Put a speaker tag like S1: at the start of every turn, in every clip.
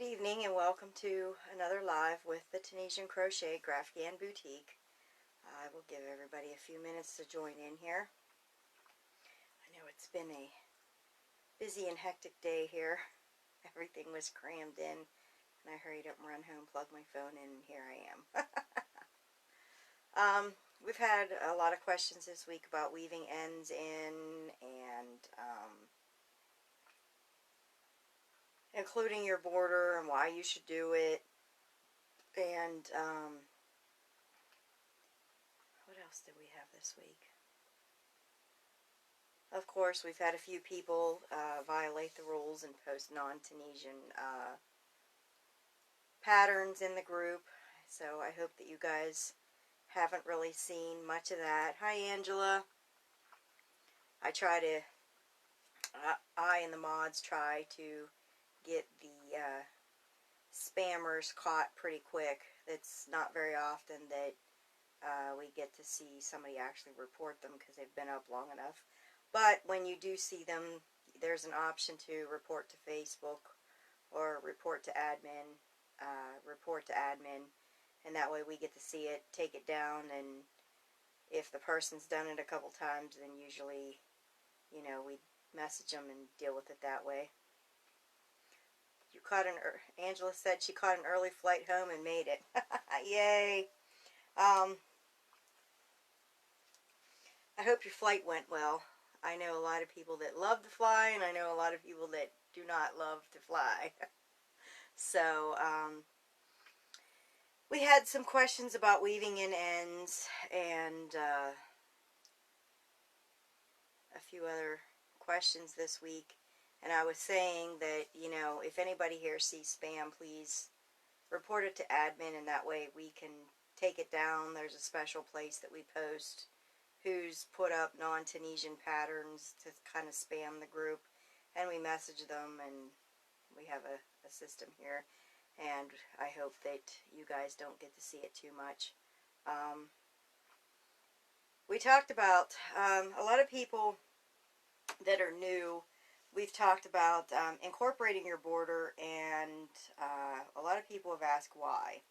S1: Good evening and welcome to another live with the Tunisian Crochet Graphghan Boutique. I will give everybody a few minutes to join in here. I know it's been a busy and hectic day here. Everything was crammed in and I hurried up and run home, plugged my phone in, and here I am. We've had a lot of questions this week about weaving ends in and including your border and why you should do it, and what else did we have this week? Of course, we've had a few people violate the rules and post non-Tunisian patterns in the group, so I hope that you guys haven't really seen much of that. Hi Angela. I and the mods try to get the spammers caught pretty quick. It's not very often that we get to see somebody actually report them because they've been up long enough. But when you do see them, there's an option to report to Facebook or report to admin, and that way we get to see it, take it down, and if the person's done it a couple times, then usually, we message them and deal with it that way. Angela said she caught an early flight home and made it. Yay! I hope your flight went well. I know a lot of people that love to fly, and I know a lot of people that do not love to fly. So, we had some questions about weaving in ends and a few other questions this week. And I was saying that, if anybody here sees spam, please report it to admin, and that way we can take it down. There's a special place that we post who's put up non-Tunisian patterns to kind of spam the group, and we message them, and we have a system here, and I hope that you guys don't get to see it too much. We talked about a lot of people that are new. We've talked about incorporating your border, and a lot of people have asked why.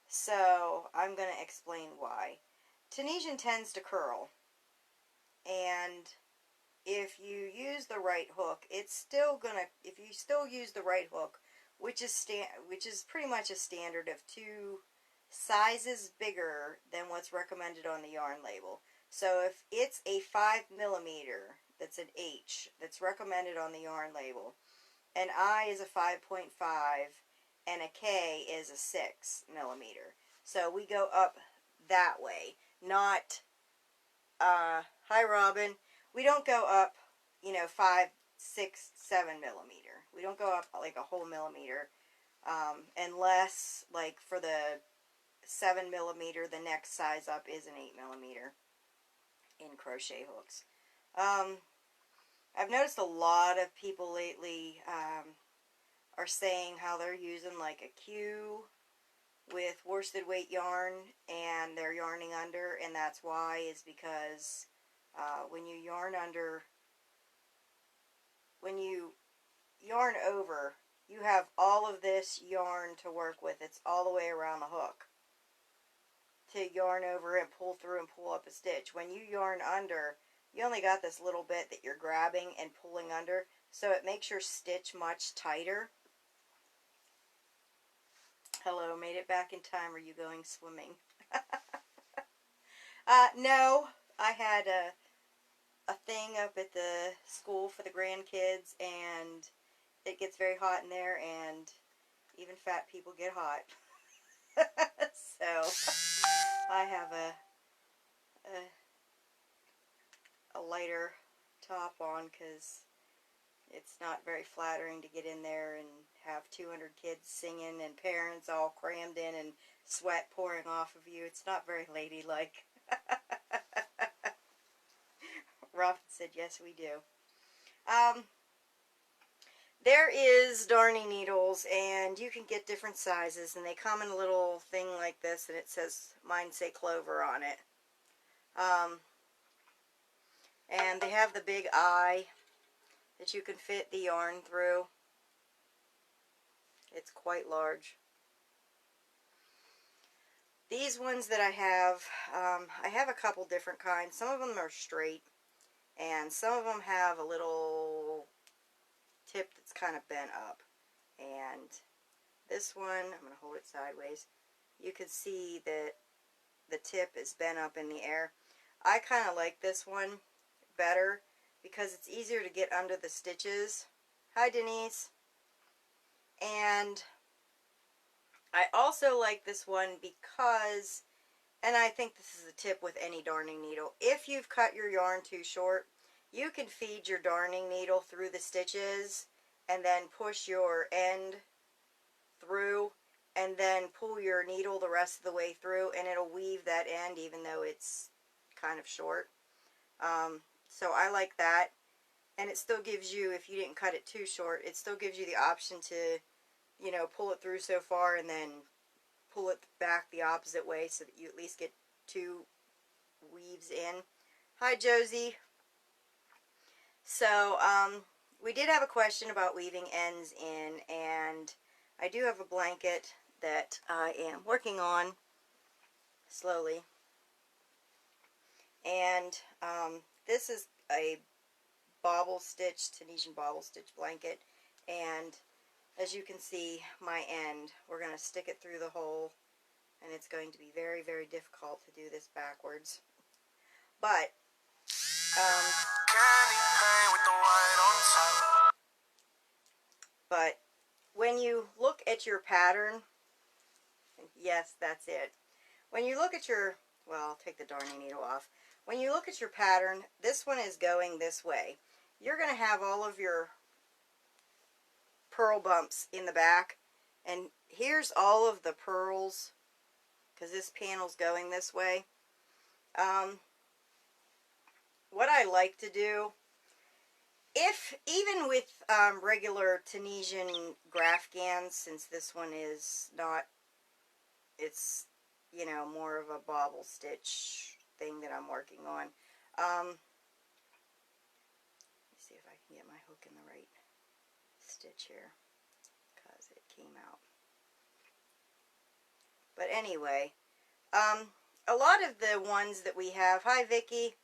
S1: So I'm going to explain why. Tunisian tends to curl, and if you use the right hook, it's still gonna. If you still use the right hook, which is pretty much a standard of 2 sizes bigger than what's recommended on the yarn label. So if it's a 5mm, that's an H, that's recommended on the yarn label, an I is a 5.5, and a K is a 6mm. So we go up that way, not, hi Robin, we don't go up, 5, 6, 7mm. We don't go up like a whole millimeter, unless, like, for the 7mm, the next size up is an 8mm in crochet hooks. I've noticed a lot of people lately are saying how they're using like a Q with worsted weight yarn, and they're yarning under, and that's why, is because when you yarn over, you have all of this yarn to work with. It's all the way around the hook to yarn over and pull through and pull up a stitch. When you yarn under, you only got this little bit that you're grabbing and pulling under, so it makes your stitch much tighter. Hello, made it back in time. Are you going swimming? No, I had a thing up at the school for the grandkids, and it gets very hot in there, and even fat people get hot. So I have a lighter top on because it's not very flattering to get in there and have 200 kids singing and parents all crammed in and sweat pouring off of you. It's not very ladylike. Robin said, yes, we do. There is darning needles, and you can get different sizes, and they come in a little thing like this, and it says, mine say Clover on it. And they have the big eye that you can fit the yarn through. It's quite large. These ones that I have a couple different kinds. Some of them are straight, and some of them have a little tip that's kind of bent up. And this one, I'm going to hold it sideways. You can see that the tip is bent up in the air. I kind of like this one better because it's easier to get under the stitches. Hi, Denise. And I also like this one because, and I think this is a tip with any darning needle, if you've cut your yarn too short, you can feed your darning needle through the stitches and then push your end through and then pull your needle the rest of the way through, and it'll weave that end even though it's kind of short. So I like that, and it still gives you, if you didn't cut it too short, it still gives you the option to, you know, pull it through so far and then pull it back the opposite way so that you at least get 2 weaves in. Hi, Josie. So, we did have a question about weaving ends in, and I do have a blanket that I am working on slowly. And this is a bobble stitch, Tunisian bobble stitch blanket, and as you can see, my end, we're going to stick it through the hole, and it's going to be very, very difficult to do this backwards. But when you look at your pattern, yes, that's it. When you look at your, well, I'll take the darning needle off. When you look at your pattern, this one is going this way. You're going to have all of your purl bumps in the back, and here's all of the purls because this panel's going this way. What I like to do, if even with regular Tunisian Graphghans, since this one is not, it's, you know, more of a bobble stitch thing that I'm working on. Let me see if I can get my hook in the right stitch here, because it came out. But anyway, a lot of the ones that we have, hi Vicky,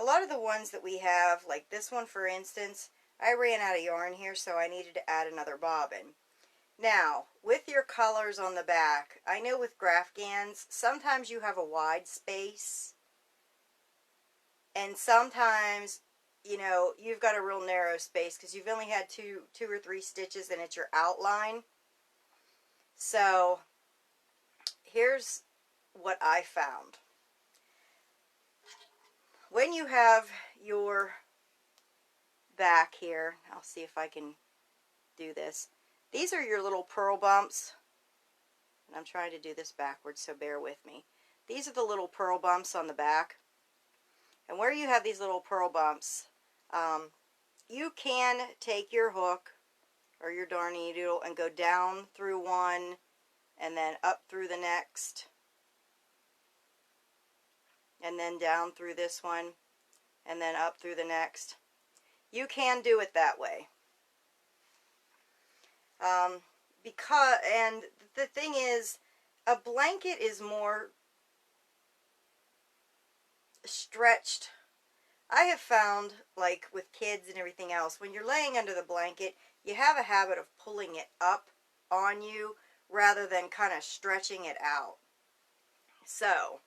S1: a lot of the ones that we have, like this one for instance, I ran out of yarn here, so I needed to add another bobbin. Now, with your colors on the back, I know with Graphghans, sometimes you have a wide space, and sometimes, you know, you've got a real narrow space because you've only had two or three stitches and it's your outline. So, here's what I found. When you have your back here, I'll see if I can do this. These are your little purl bumps, and I'm trying to do this backwards, so bear with me. These are the little purl bumps on the back, and where you have these little purl bumps, you can take your hook or your darning needle and go down through one and then up through the next, and then down through this one and then up through the next. You can do it that way. And the thing is, a blanket is more stretched. I have found, like with kids and everything else, when you're laying under the blanket, you have a habit of pulling it up on you rather than kind of stretching it out. So,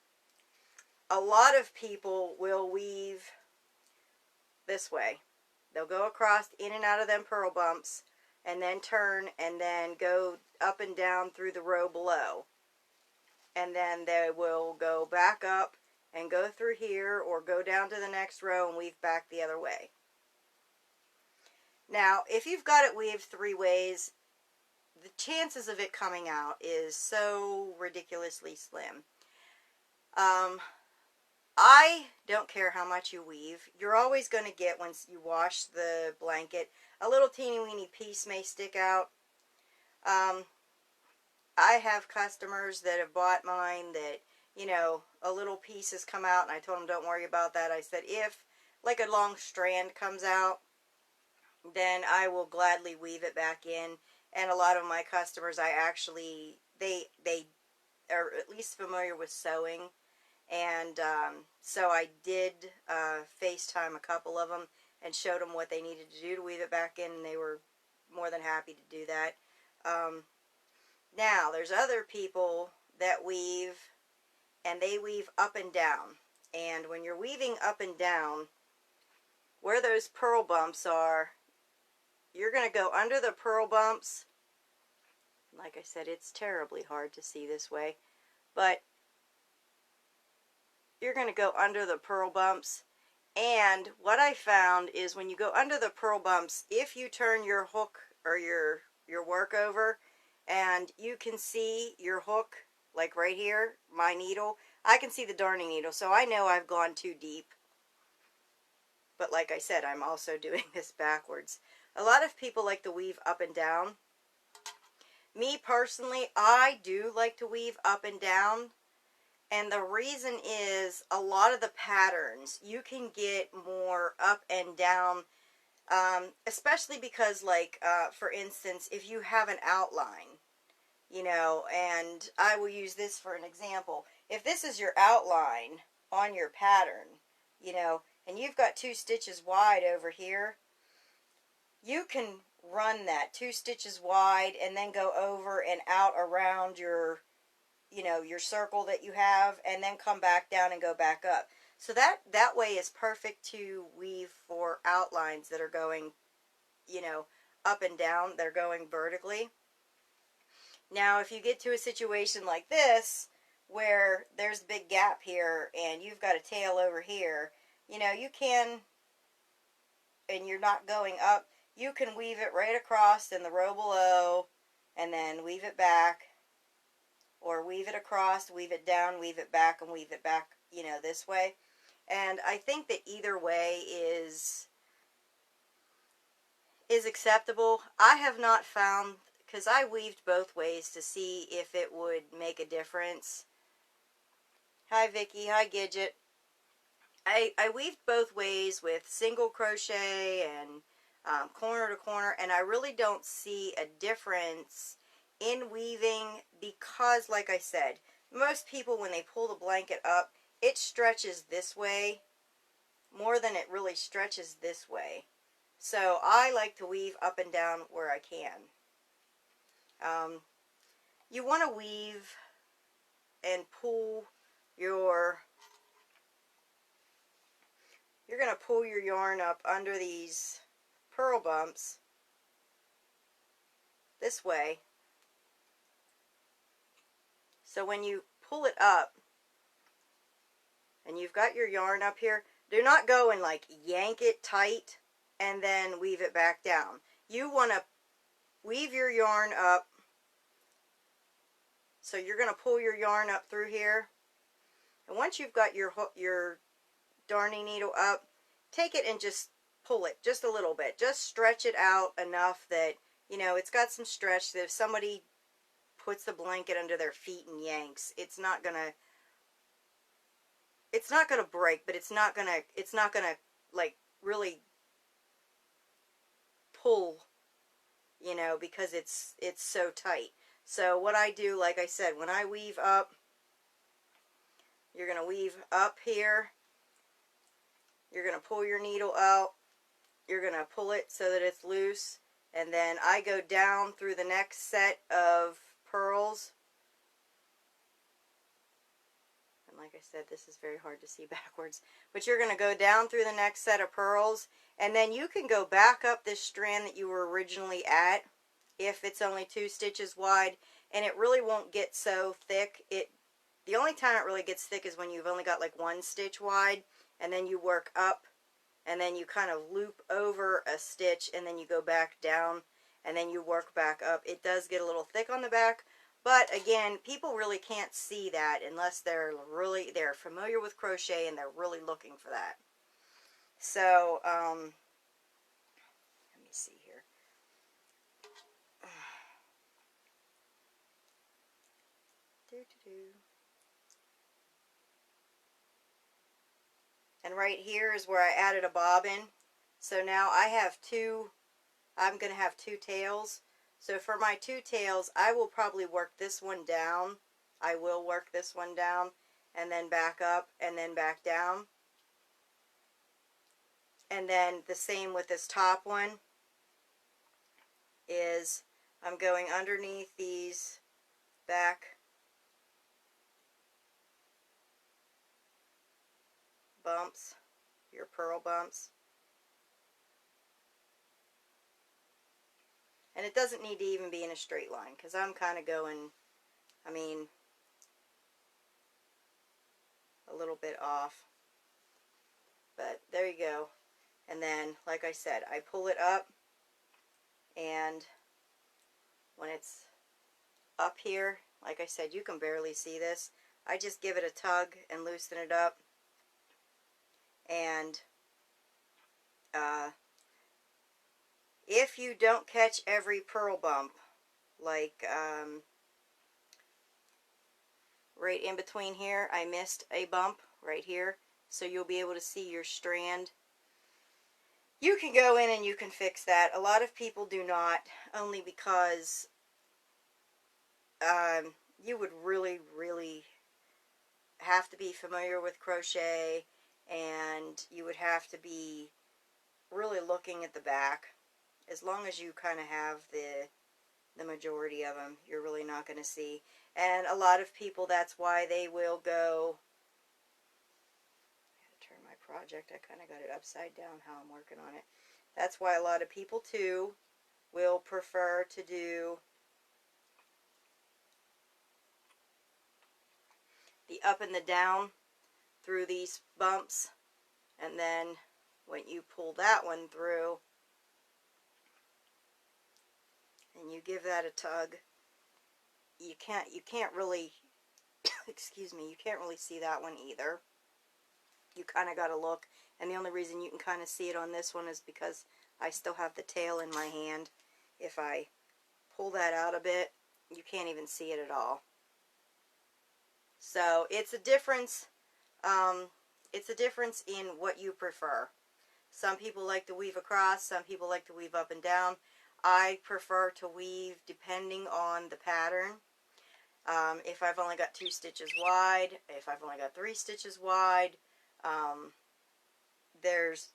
S1: a lot of people will weave this way. They'll go across in and out of them purl bumps, and then turn and then go up and down through the row below. And then they will go back up and go through here or go down to the next row and weave back the other way. Now, if you've got it weaved 3 ways, the chances of it coming out is so ridiculously slim. I don't care how much you weave. You're always going to get, once you wash the blanket, a little teeny weeny piece may stick out. I have customers that have bought mine that, you know, a little piece has come out, and I told them don't worry about that. I said if, like, a long strand comes out, then I will gladly weave it back in And a lot of my customers, I actually, they are at least familiar with sewing. And so I did FaceTime a couple of them and showed them what they needed to do to weave it back in, and they were more than happy to do that. Now, there's other people that weave, and they weave up and down. And when you're weaving up and down, where those purl bumps are, you're going to go under the purl bumps. Like I said, it's terribly hard to see this way, but you're going to go under the purl bumps. And what I found is when you go under the purl bumps, if you turn your hook or your work over, and you can see your hook, like right here, my needle, I can see the darning needle, so I know I've gone too deep. But like I said, I'm also doing this backwards. A lot of people like to weave up and down. Me personally, I do like to weave up and down. And the reason is a lot of the patterns, you can get more up and down, especially because, like, for instance, if you have an outline, you know, and I will use this for an example. If this is your outline on your pattern, you know, and you've got 2 stitches wide over here, you can run that 2 stitches wide and then go over and out around your, you know, your circle that you have, and then come back down and go back up. So that way is perfect to weave for outlines that are going, you know, up and down, they're going vertically. Now, if you get to a situation like this, where there's a big gap here, and you've got a tail over here, you know, you can, and you're not going up, you can weave it right across in the row below, and then weave it back, or weave it across, weave it down, weave it back, and weave it back, you know, this way. And I think that either way is acceptable. I have not found, because I weaved both ways to see if it would make a difference. Hi Vicky, hi Gidget. I weaved both ways with single crochet and corner to corner, and I really don't see a difference in weaving because, like I said, most people, when they pull the blanket up, it stretches this way more than it really stretches this way. So I like to weave up and down where I can. You want to weave and pull your, you're going to pull your yarn up under these purl bumps this way. So when you pull it up and you've got your yarn up here, do not go and like yank it tight and then weave it back down. You want to weave your yarn up. So you're going to pull your yarn up through here. And once you've got your darning needle up, take it and just pull it just a little bit. Just stretch it out enough that, you know, it's got some stretch that if somebody puts the blanket under their feet and yanks, it's not gonna break, but it's not gonna like really pull, you know, because it's so tight. So what I do, like I said, when I weave up, you're gonna weave up here, you're gonna pull your needle out, you're gonna pull it so that it's loose, and then I go down through the next set of pearls. And like I said, this is very hard to see backwards, but you're going to go down through the next set of pearls, and then you can go back up this strand that you were originally at if it's only 2 stitches wide, and it really won't get so thick. The only time it really gets thick is when you've only got like 1 stitch wide, and then you work up, and then you kind of loop over a stitch, and then you go back down, and then you work back up. It does get a little thick on the back, but again, people really can't see that unless they're familiar with crochet and they're really looking for that. So, let me see here. And right here is where I added a bobbin. So now I have I'm going to have 2 tails. So for my two tails, I will probably work this one down. I will work this one down and then back up and then back down. And then the same with this top one is I'm going underneath these back bumps, your purl bumps. And it doesn't need to even be in a straight line because I'm kind of going, I mean, a little bit off. But there you go. And then, like I said, I pull it up, and when it's up here, like I said, you can barely see this. I just give it a tug and loosen it up. And if you don't catch every purl bump, like right in between here, I missed a bump right here, so you'll be able to see your strand. You can go in and you can fix that. A lot of people do not, only because you would really, really have to be familiar with crochet, and you would have to be really looking at the back. As long as you kind of have the majority of them, you're really not going to see. And a lot of people, that's why they will go, I gotta turn my project, I kind of got it upside down how I'm working on it. That's why a lot of people too will prefer to do the up and the down through these bumps, and then when you pull that one through and you give that a tug, you can't really excuse me, you can't really see that one either. You kind of got to look, and the only reason you can kind of see it on this one is because I still have the tail in my hand. If I pull that out a bit, you can't even see it at all. So it's a difference. It's a difference in what you prefer. Some people like to weave across, some people like to weave up and down. I prefer to weave depending on the pattern. If I've only got 2 stitches wide, if I've only got 3 stitches wide, there's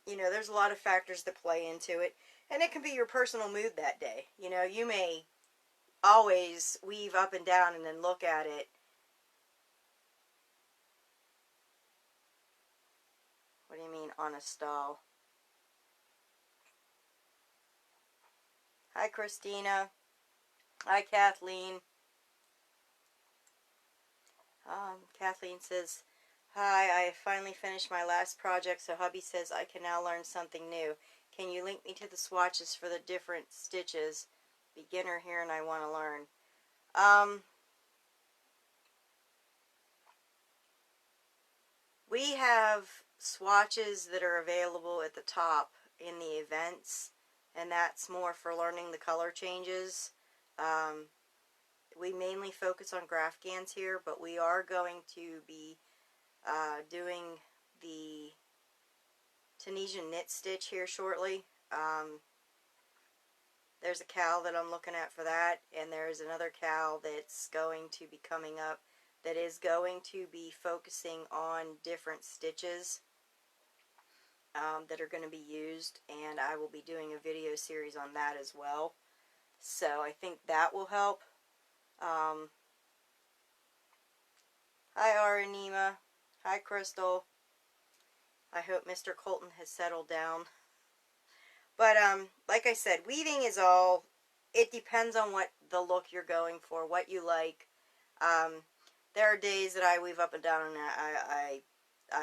S1: a lot of factors that play into it, and it can be your personal mood that day. You know, you may always weave up and down and then look at it. What do you mean on a stall? Hi, Christina. Hi, Kathleen. Kathleen says, hi, I have finally finished my last project, so hubby says I can now learn something new. Can you link me to the swatches for the different stitches? Beginner here and I want to learn. We have swatches that are available at the top in the events, and that's more for learning the color changes. We mainly focus on Graphghans here, but we are going to be doing the Tunisian knit stitch here shortly. There's a cowl that I'm looking at for that, and there's another cowl that's going to be coming up that is going to be focusing on different stitches that are going to be used, and I will be doing a video series on that as well. So I think that will help. Hi, Aranima. Hi, Crystal. I hope Mr. Colton has settled down. But, like I said, weaving is all, it depends on what the look you're going for, what you like. There are days that I weave up and down and I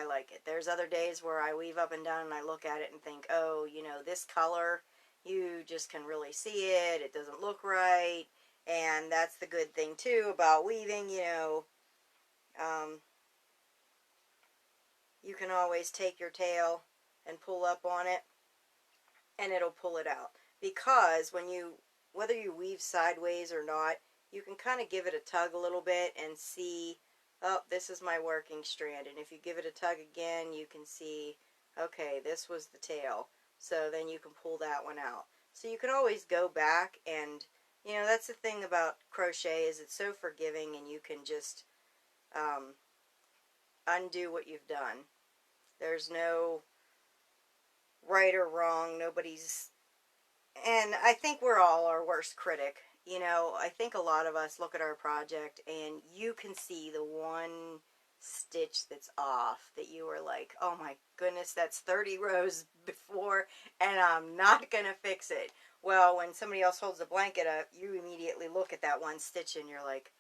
S1: like it. There's other days where I weave up and down and I look at it and think, oh, you know, this color, you just can really see it. It doesn't look right. And that's the good thing, too, about weaving, you know. You can always take your tail and pull up on it, and it'll pull it out. Because whether you weave sideways or not, you can kind of give it a tug a little bit and see, oh, this is my working strand. And if you give it a tug again, you can see, okay, this was the tail. So then you can pull that one out. So you can always go back and, you know, that's the thing about crochet is it's so forgiving and you can just undo what you've done. There's no right or wrong. Nobody's, and I think we're all our worst critic. You know, I think a lot of us look at our project and you can see the one stitch that's off that you were like, oh my goodness, that's 30 rows before and I'm not going to fix it. Well, when somebody else holds the blanket up, you immediately look at that one stitch and you're like,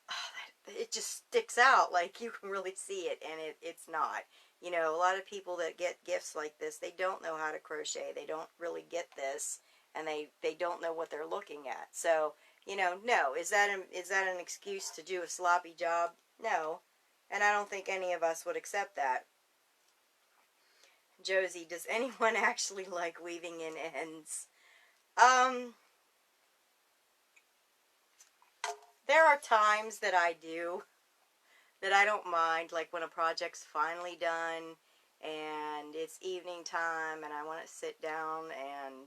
S1: oh, it just sticks out, like you can really see it, and it's not. You know, a lot of people that get gifts like this, they don't know how to crochet. They don't really get this, and they don't know what they're looking at. So, you know, no. Is that an excuse to do a sloppy job? No. And I don't think any of us would accept that. Josie, does anyone actually like weaving in ends? There are times that I do, that I don't mind, like when a project's finally done and it's evening time and I want to sit down and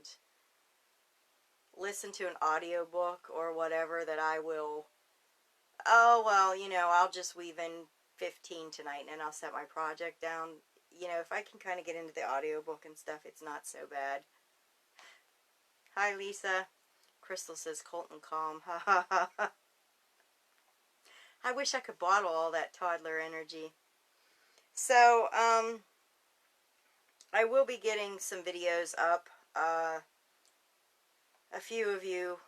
S1: listen to an audiobook or whatever, that I will, oh, well, you know, I'll just weave in 15 tonight and I'll set my project down. You know, if I can kind of get into the audiobook and stuff, it's not so bad. Hi, Lisa. Crystal says Colton calm. Ha ha ha ha. I wish I could bottle all that toddler energy. So, I will be getting some videos up. A few of you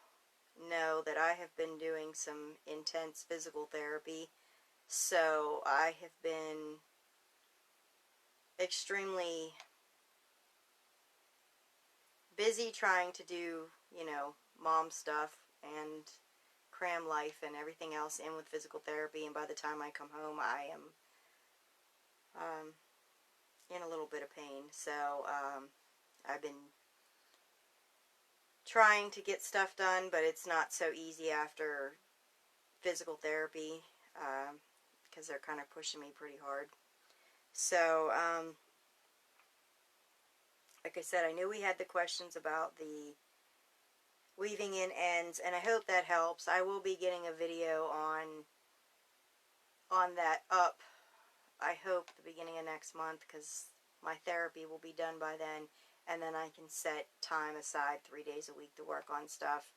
S1: know that I have been doing some intense physical therapy. So I have been extremely busy trying to do, you know, mom stuff and cram life and everything else in with physical therapy. And by the time I come home, I am in a little bit of pain. So I've been trying to get stuff done, but it's not so easy after physical therapy because they're kind of pushing me pretty hard. So, like I said, I knew we had the questions about the weaving in ends, and I hope that helps. I will be getting a video on that up, I hope, the beginning of next month, because my therapy will be done by then, and then I can set time aside 3 days a week to work on stuff.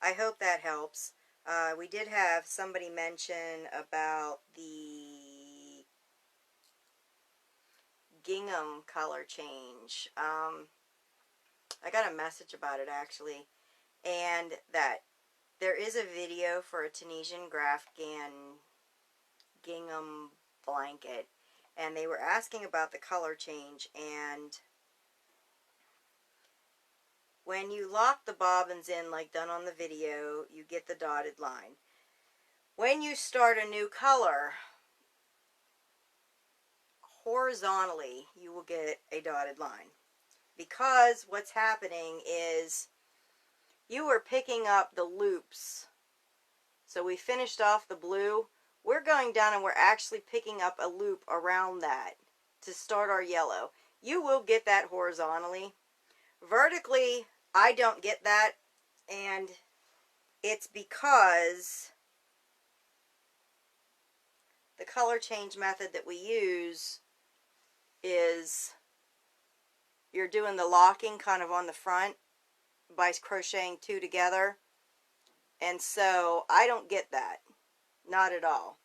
S1: I hope that helps. We did have somebody mention about the gingham color change. I got a message about it actually, and that there is a video for a Tunisian Graphghan gingham blanket, and they were asking about the color change. And when you lock the bobbins in like done on the video, you get the dotted line. When you start a new color, horizontally, you will get a dotted line. Because what's happening is you are picking up the loops. So we finished off the blue. We're going down and we're actually picking up a loop around that to start our yellow. You will get that horizontally. Vertically, I don't get that, and it's because the color change method that we use is you're doing the locking kind of on the front by crocheting two together, and so I don't get that, not at all.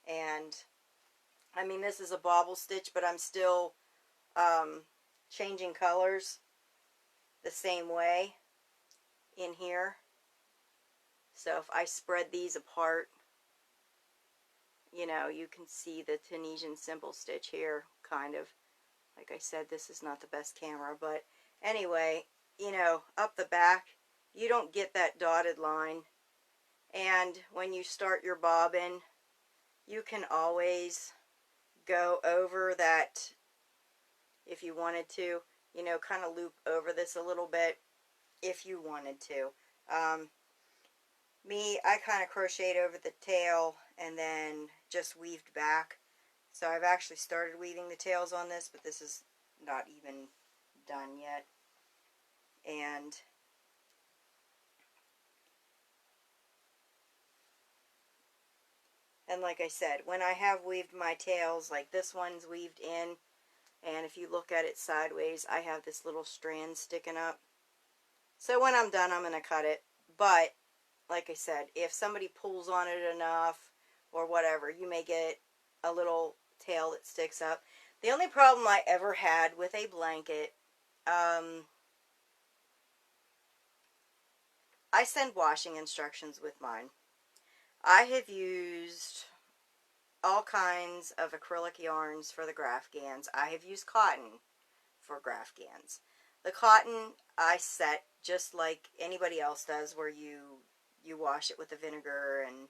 S1: And I mean, this is a bobble stitch, but I'm still changing colors the same way in here. So if I spread these apart, you know, you can see the Tunisian simple stitch here, kind of. Like I said, this is not the best camera, but anyway, you know, up the back, you don't get that dotted line. And when you start your bobbin, you can always go over that if you wanted to, you know, kind of loop over this a little bit if you wanted to. Me, I kind of crocheted over the tail and then just weaved back. So I've actually started weaving the tails on this, but this is not even done yet. And like I said, when I have weaved my tails, like this one's weaved in, and if you look at it sideways, I have this little strand sticking up. So when I'm done, I'm going to cut it. But, like I said, if somebody pulls on it enough or whatever, you may get a little tail that sticks up. The only problem I ever had with a blanket, I send washing instructions with mine. I have used all kinds of acrylic yarns for the Graphghans. I have used cotton for Graphghans. The cotton I set just like anybody else does, where you wash it with the vinegar, and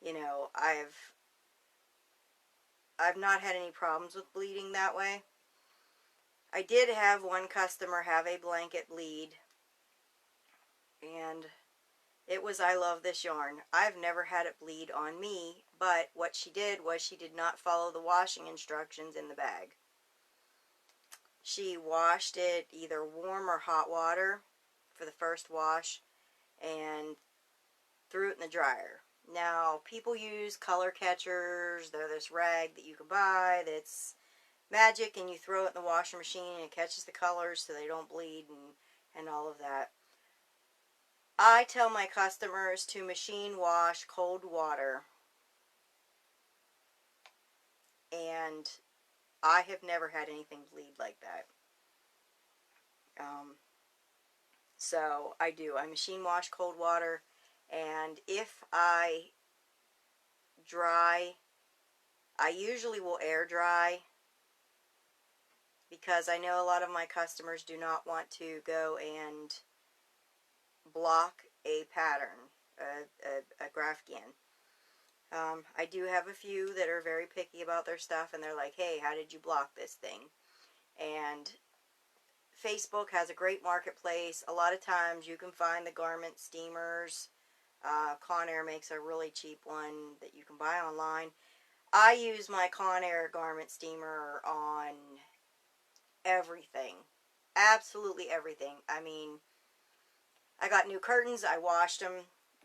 S1: you know, I've not had any problems with bleeding that way. I did have one customer have a blanket bleed, and it was I love this yarn. I've never had it bleed on me, but what she did was she did not follow the washing instructions in the bag. She washed it either warm or hot water for the first wash and threw it in the dryer. Now, people use color catchers. They're this rag that you can buy that's magic, and you throw it in the washing machine and it catches the colors so they don't bleed and all of that. I tell my customers to machine wash cold water, and I have never had anything bleed like that. So I do. I machine wash cold water, and if I dry, I usually will air dry, because I know a lot of my customers do not want to go and block a pattern, a Graphghan. I do have a few that are very picky about their stuff, and they're like, hey, how did you block this thing? And Facebook has a great marketplace. A lot of times you can find the garment steamers. Conair makes a really cheap one that you can buy online. I use my Conair garment steamer on everything. Absolutely everything. I mean, I got new curtains. I washed them.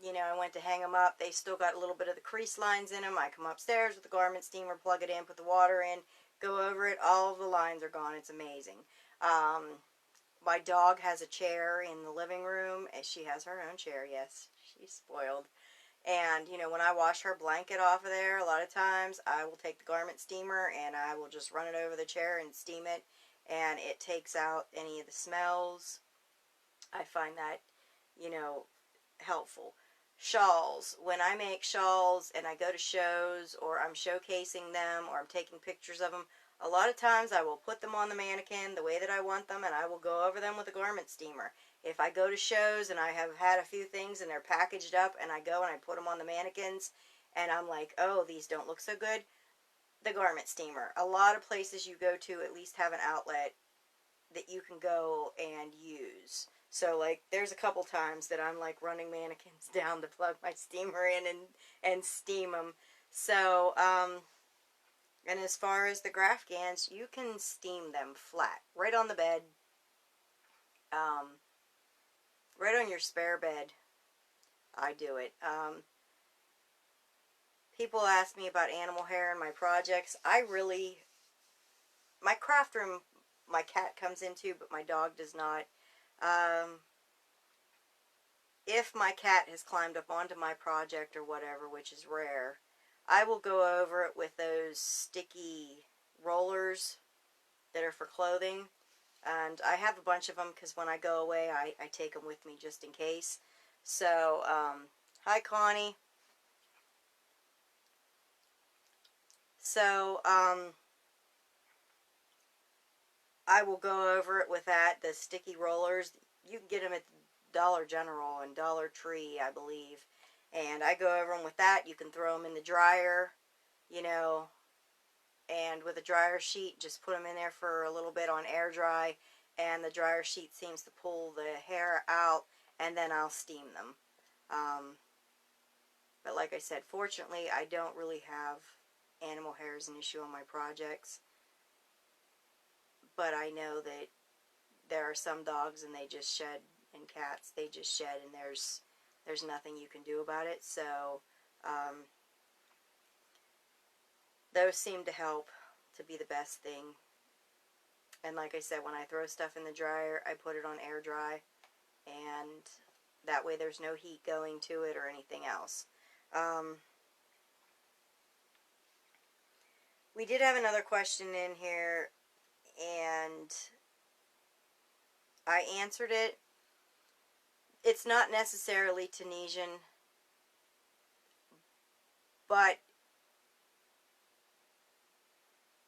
S1: You know, I went to hang them up. They still got a little bit of the crease lines in them. I come upstairs with the garment steamer, plug it in, put the water in, go over it. All of the lines are gone. It's amazing. My dog has a chair in the living room. And she has her own chair, yes. She's spoiled. And, you know, when I wash her blanket off of there, a lot of times I will take the garment steamer and I will just run it over the chair and steam it. And it takes out any of the smells. I find that, you know, helpful. Shawls. When I make shawls and I go to shows, or I'm showcasing them, or I'm taking pictures of them, a lot of times I will put them on the mannequin the way that I want them, and I will go over them with a garment steamer. If I go to shows and I have had a few things and they're packaged up, and I go and I put them on the mannequins, and I'm like, oh, these don't look so good, the garment steamer. A lot of places you go to at least have an outlet that you can go and use. So, like, there's a couple times that I'm, like, running mannequins down to plug my steamer in and steam them. So, and as far as the Graphghans, you can steam them flat, right on the bed, right on your spare bed. I do it. People ask me about animal hair in my projects. My craft room, my cat comes into, but my dog does not. If my cat has climbed up onto my project or whatever, which is rare, I will go over it with those sticky rollers that are for clothing. And I have a bunch of them because when I go away, I take them with me just in case. So, hi Connie. So, I will go over it with that, the sticky rollers. You can get them at Dollar General and Dollar Tree, I believe. And I go over them with that. You can throw them in the dryer, you know, and with a dryer sheet, just put them in there for a little bit on air dry, and the dryer sheet seems to pull the hair out, and then I'll steam them. But like I said, fortunately, I don't really have animal hair is an issue on my projects, but I know that there are some dogs and they just shed, and cats, they just shed, and there's nothing you can do about it. So those seem to help to be the best thing. And like I said, when I throw stuff in the dryer, I put it on air dry, and that way there's no heat going to it or anything else. We did have another question in here, and I answered it. It's not necessarily Tunisian, but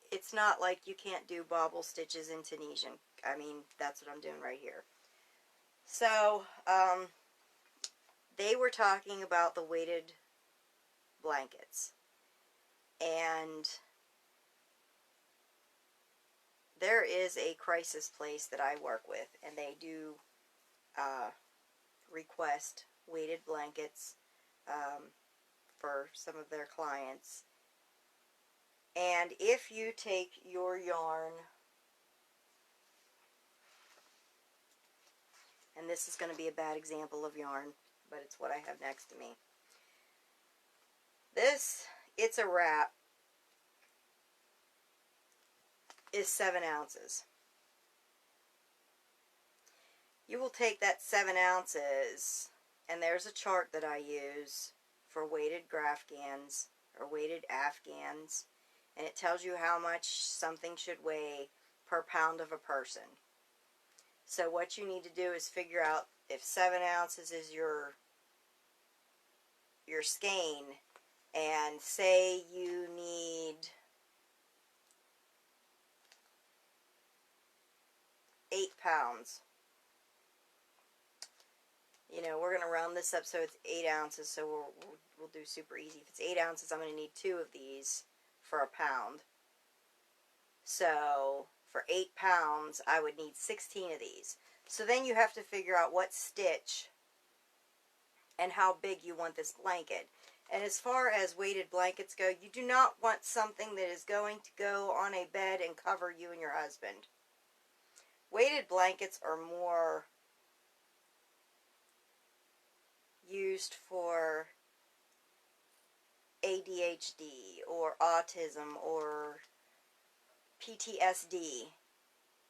S1: it's not like you can't do bobble stitches in Tunisian. I mean, that's what I'm doing right here. So, they were talking about the weighted blankets. And there is a crisis place that I work with, and they do request weighted blankets for some of their clients. And if you take your yarn, and this is going to be a bad example of yarn, but it's what I have next to me. This, it's a wrap, is 7 ounces. You will take that 7 ounces, and there's a chart that I use for weighted Graphghans or weighted Afghans, and it tells you how much something should weigh per pound of a person. So what you need to do is figure out if 7 ounces is your skein, and say you need 8 pounds. You know, we're going to round this up so it's 8 ounces, so we'll do super easy. If it's 8 ounces, I'm going to need 2 of these for a pound. So, for 8 pounds, I would need 16 of these. So then you have to figure out what stitch and how big you want this blanket. And as far as weighted blankets go, you do not want something that is going to go on a bed and cover you and your husband. Weighted blankets are more used for ADHD or autism or PTSD.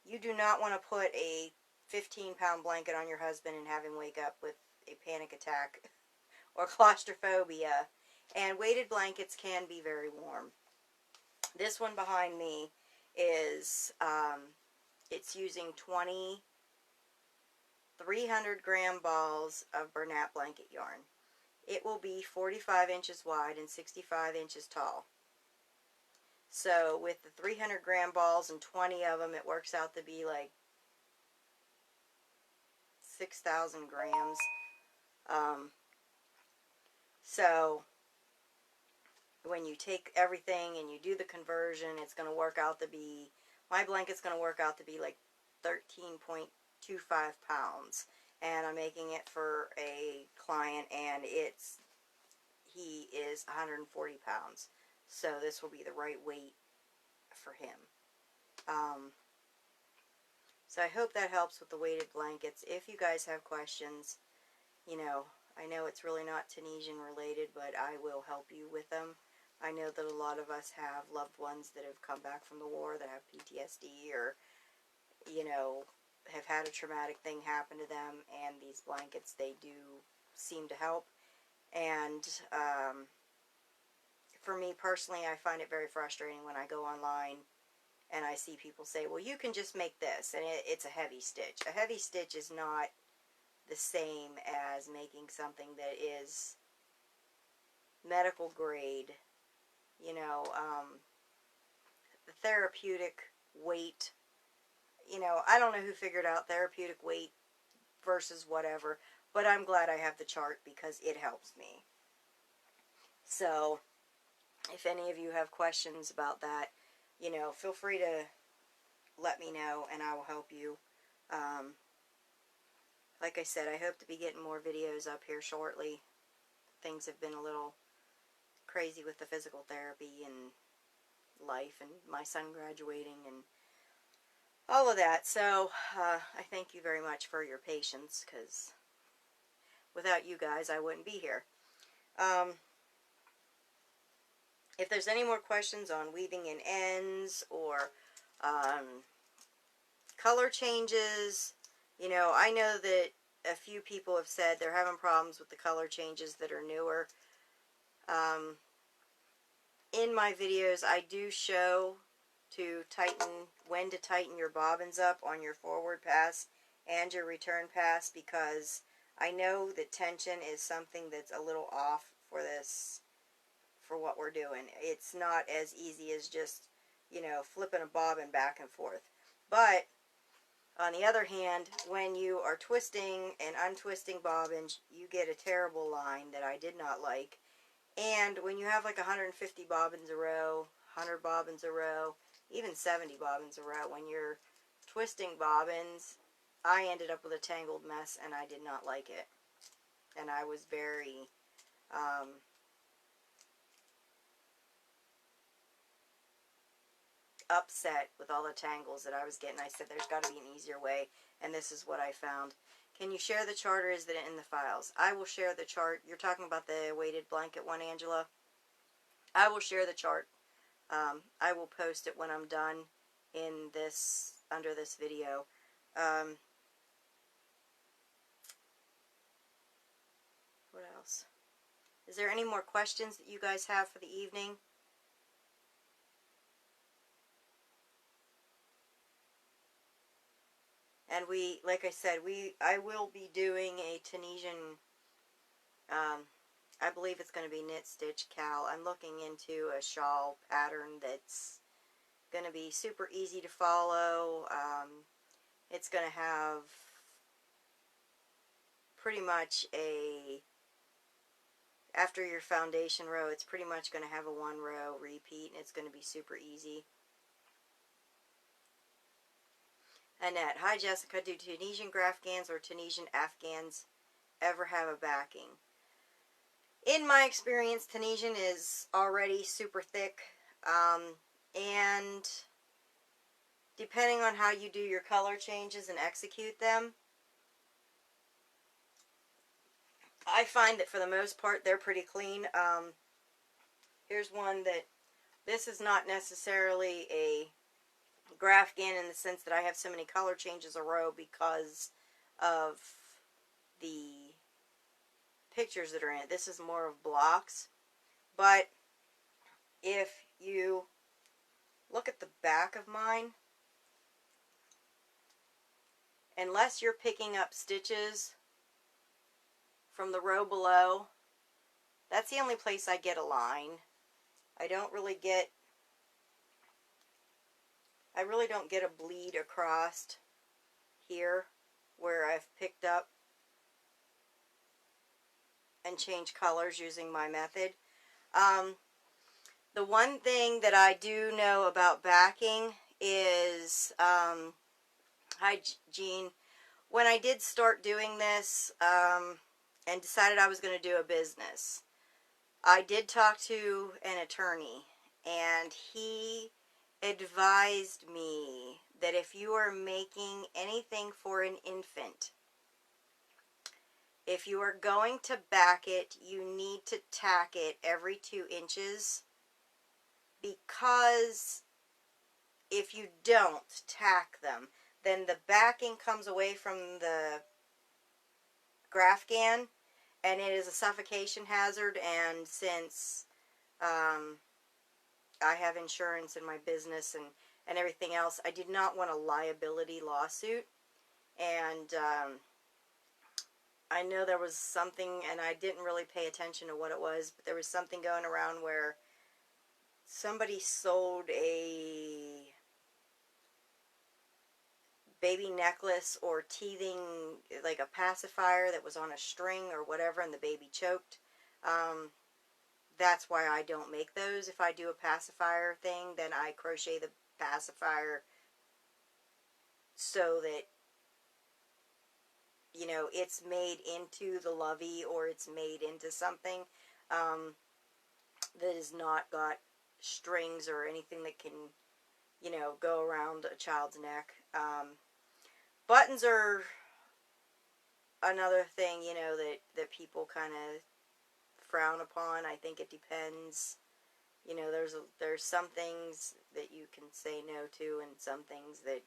S1: You do not want to put a 15-pound blanket on your husband and have him wake up with a panic attack or claustrophobia. And weighted blankets can be very warm. This one behind me is, it's using 20 300-gram balls of Bernat blanket yarn. It will be 45 inches wide and 65 inches tall. So with the 300-gram balls and 20 of them, it works out to be like 6,000 grams. So when you take everything and you do the conversion, it's going to work out to be, my blanket's going to work out to be like 13.25 pounds. And I'm making it for a client, and he is 140 pounds. So this will be the right weight for him. So I hope that helps with the weighted blankets. If you guys have questions, you know, I know it's really not Tunisian related, but I will help you with them. I know that a lot of us have loved ones that have come back from the war that have PTSD, or, you know, have had a traumatic thing happen to them, and these blankets, they do seem to help. And for me personally, I find it very frustrating when I go online and I see people say, well, you can just make this, and it's a heavy stitch. A heavy stitch is not the same as making something that is medical grade, you know, the therapeutic weight. You know, I don't know who figured out therapeutic weight versus whatever, but I'm glad I have the chart because it helps me. So, if any of you have questions about that, you know, feel free to let me know and I will help you. Like I said, I hope to be getting more videos up here shortly. Things have been a little crazy with the physical therapy and life and my son graduating and all of that. So I thank you very much for your patience, because without you guys I wouldn't be here. If there's any more questions on weaving in ends or color changes, you know, I know that a few people have said they're having problems with the color changes that are newer. In my videos, I do show when to tighten your bobbins up on your forward pass and your return pass, because I know that tension is something that's a little off for this, for what we're doing. It's not as easy as just, you know, flipping a bobbin back and forth. But on the other hand, when you are twisting and untwisting bobbins, you get a terrible line that I did not like. And when you have like 150 bobbins a row, 100 bobbins a row, even 70 bobbins a row, when you're twisting bobbins, I ended up with a tangled mess and I did not like it. And I was very upset with all the tangles that I was getting. I said there's got to be an easier way, and this is what I found. Can you share the chart, or is it in the files? I will share the chart. You're talking about the weighted blanket one, Angela? I will share the chart. I will post it when I'm done in this, under this video. What else? Is there any more questions that you guys have for the evening? And we, like I said, I will be doing a Tunisian, I believe it's going to be knit stitch cowl. I'm looking into a shawl pattern that's going to be super easy to follow. It's going to have pretty much after your foundation row, it's pretty much going to have a 1 row repeat, and it's going to be super easy. Annette, hi Jessica, do Tunisian Graphghans or Tunisian Afghans ever have a backing? In my experience, Tunisian is already super thick, and depending on how you do your color changes and execute them, I find that for the most part they're pretty clean. Here's one that, this is not necessarily a Graphghan in the sense that I have so many color changes a row because of the pictures that are in it. This is more of blocks. But if you look at the back of mine, unless you're picking up stitches from the row below, that's the only place I get a line. I really don't get a bleed across here where I've picked up and changed colors using my method. The one thing that I do know about backing is, hi Jean, when I did start doing this and decided I was going to do a business, I did talk to an attorney, and he advised me that if you are making anything for an infant, if you are going to back it, you need to tack it every 2 inches, because if you don't tack them, then the backing comes away from the Graphghan, and it is a suffocation hazard. And since I have insurance in my business and everything else, I did not want a liability lawsuit. And I know there was something, and I didn't really pay attention to what it was, but there was something going around where somebody sold a baby necklace or teething, like a pacifier that was on a string or whatever, and the baby choked. That's why I don't make those. If I do a pacifier thing, then I crochet the pacifier so that, you know, it's made into the lovey, or it's made into something that has not got strings or anything that can, you know, go around a child's neck. Buttons are another thing, you know, that people kind of frown upon. I think it depends. You know, there's some things that you can say no to, and some things that,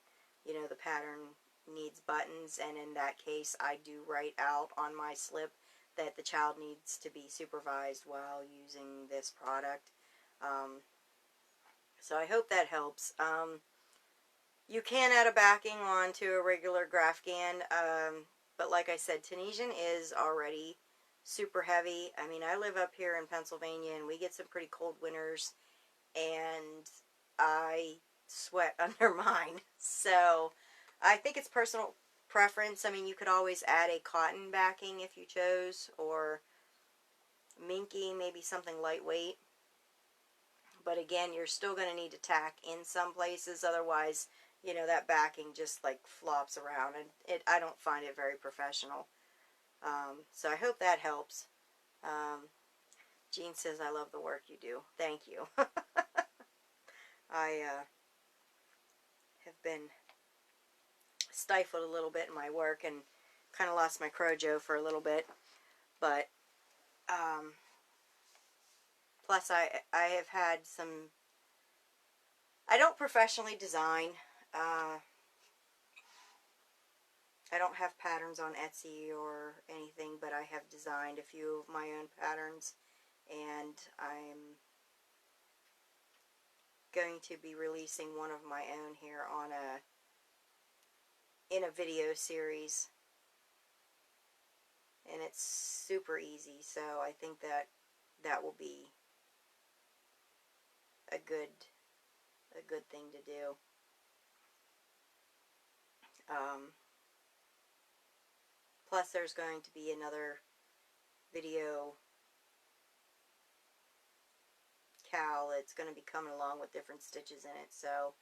S1: you know, the pattern needs buttons, and in that case I do write out on my slip that the child needs to be supervised while using this product. So I hope that helps. You can add a backing onto a regular Graphghan, but like I said, Tunisian is already super heavy. I mean, I live up here in Pennsylvania, and we get some pretty cold winters, and I sweat under mine. So I think it's personal preference. I mean, you could always add a cotton backing if you chose, or minky, maybe something lightweight. But again, you're still going to need to tack in some places, otherwise, you know, that backing just like flops around, and I don't find it very professional. So I hope that helps. Jean says, I love the work you do. Thank you. I have been stifled a little bit in my work and kind of lost my crojo for a little bit. But plus I have had some... I don't professionally design. I don't have patterns on Etsy or anything, but I have designed a few of my own patterns, and I'm going to be releasing one of my own here on in a video series, and it's super easy, so I think that will be a good thing to do. Plus there's going to be another video cowl that's going to be coming along with different stitches in it, so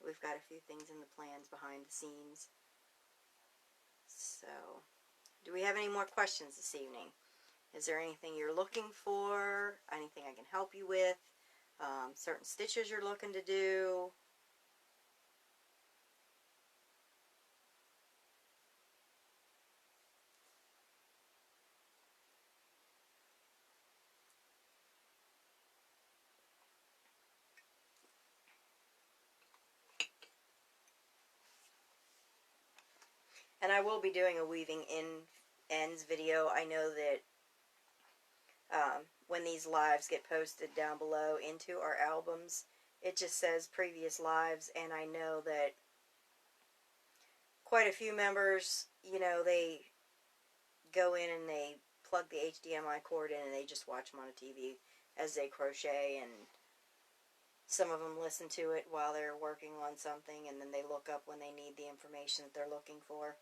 S1: we've got a few things in the plans behind the scenes. So, do we have any more questions this evening? Is there anything you're looking for? Anything I can help you with? Certain stitches you're looking to do? And I will be doing a weaving in ends video. I know that when these lives get posted down below into our albums, it just says previous lives, and I know that quite a few members, you know, they go in and they plug the HDMI cord in and they just watch them on a TV as they crochet, and some of them listen to it while they're working on something, and then they look up when they need the information that they're looking for.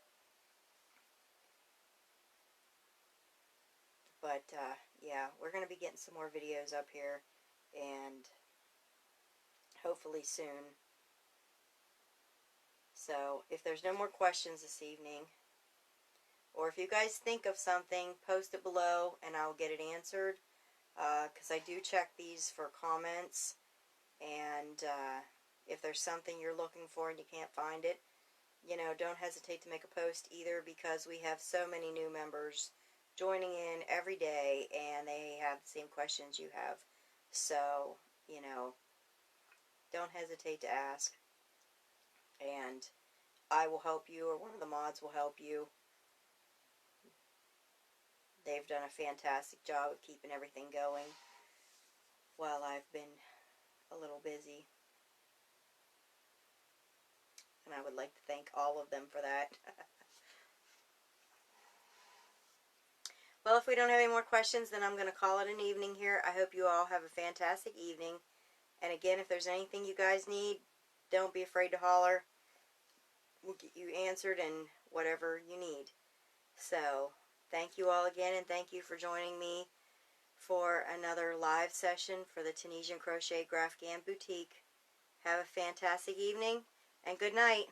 S1: But, yeah, we're going to be getting some more videos up here, and hopefully soon. So, if there's no more questions this evening, or if you guys think of something, post it below, and I'll get it answered, because I do check these for comments, and if there's something you're looking for and you can't find it, you know, don't hesitate to make a post either, because we have so many new members joining in every day, and they have the same questions you have. So, you know, don't hesitate to ask, and I will help you, or one of the mods will help you. They've done a fantastic job of keeping everything going while I've been a little busy, and I would like to thank all of them for that. Well, if we don't have any more questions, then I'm going to call it an evening here. I hope you all have a fantastic evening. And again, if there's anything you guys need, don't be afraid to holler. We'll get you answered and whatever you need. So, thank you all again, and thank you for joining me for another live session for the Tunisian Crochet Graphghan Boutique. Have a fantastic evening, and good night.